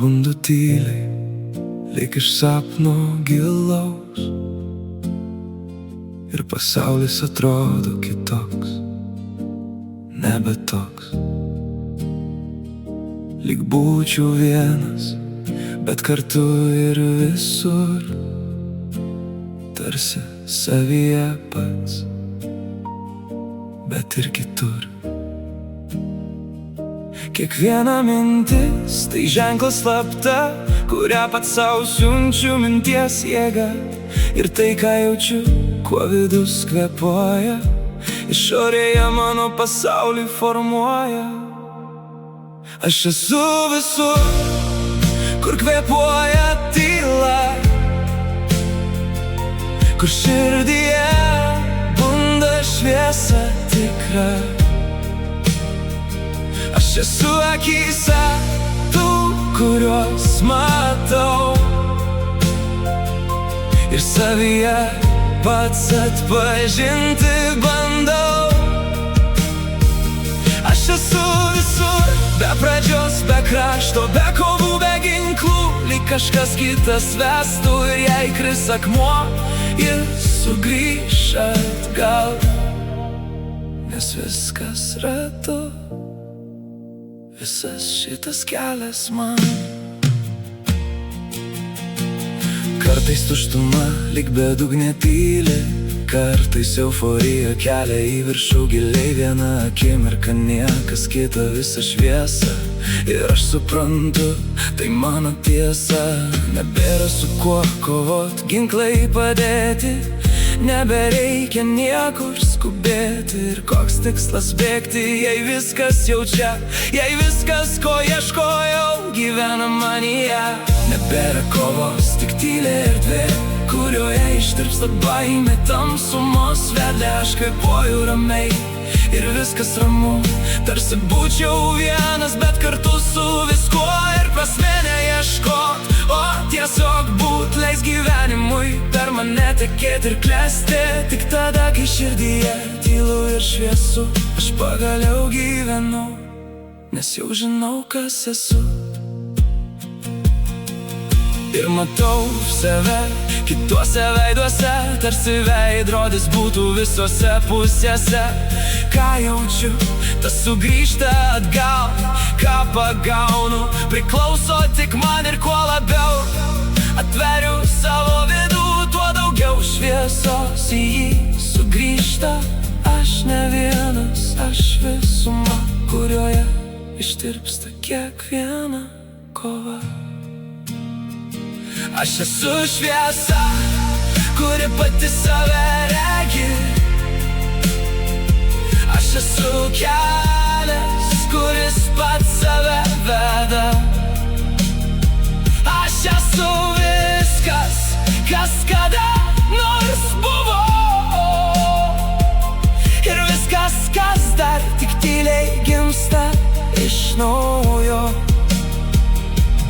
Pabundu tyliai, lyg iš sapno gilaus, ir pasaulis atrodo kitoks, nebe toks. Lyg būčiau vienas, bet kartu ir visur, tarsi savyje pats, bet ir kitur. Kiekviena mintis tai ženklas slapta, kurią pats sau siunčiu minties jėga. Ir tai, ką jaučiu, kuo vidus kvėpuoja, išorėje mano pasaulį formuoja. Aš esu visur, kur kvėpuoja tyla, kur širdyje bunda šviesa tikra. Aš esu akyse tų, kuriuos matau, ir savyje pats atpažinti bandau. Aš esu visur, be pradžios, be krašto, be kovų, be ginklų, lyg kažkas kitas vestų, ir jei kris akmuo, jis sugrįš atgal, nes viskas ratu, visas šitas kelias man. Kartais tuštuma lyg bedugnė tyli, kartais euforija kelia į viršų giliai. Viena akimirka niekas kita, visa šviesa, ir aš suprantu, tai mano tiesa. Nebėra su kuo kovot, ginklai padėti, nebereikia niekur skubėti. Ir koks tikslas bėgti, jei viskas jau čia, jei viskas, ko ieškojau, gyvena manyje. Nebėra kovos, tik tyli erdvė, kurioje ištirpsta baimė, tamsumos vedlė. Aš kvėpuoju ramiai ir viskas ramu, tarsi būčiau vienas, bet kartu su viskuo. Ir prasmė neieškot, o tiesiog būt, leis gyvenimui per mane tekėt ir klestėt. Tik tada, kai širdyje tylu ir šviesu, aš pagaliau gyvenu, nes jau žinau, kas esu. Ir matau save kituose veiduose, tarsi veidrodis būtų visose pusėse. Ką jaučiu, tas sugrįžta atgal, ką pagaunu, priklauso tik man. Ir kuo labiau atveriu savo vidų, tuo daugiau šviesos į jį sugrįžta. Aš ne vienas, aš visuma, kurioje ištirpsta kiekviena kova. Aš esu šviesa, kuri pati save regi. Aš esu kelias, kuris pats save veda. Aš esu viskas, kas kada nors buvo, ir viskas, kas dar tik tyliai gimsta iš naujo.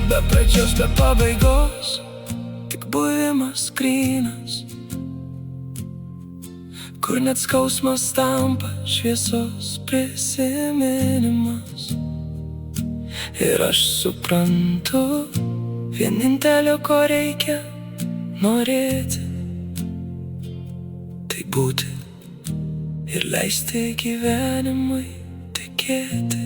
Be pradžios, be pabaigos, tik buvimas grynas, kur net skausmas tampa šviesos prisiminimas. Ir aš suprantu, vienintelio, ko reikia norėti, tai būti ir leisti gyvenimui tekėti.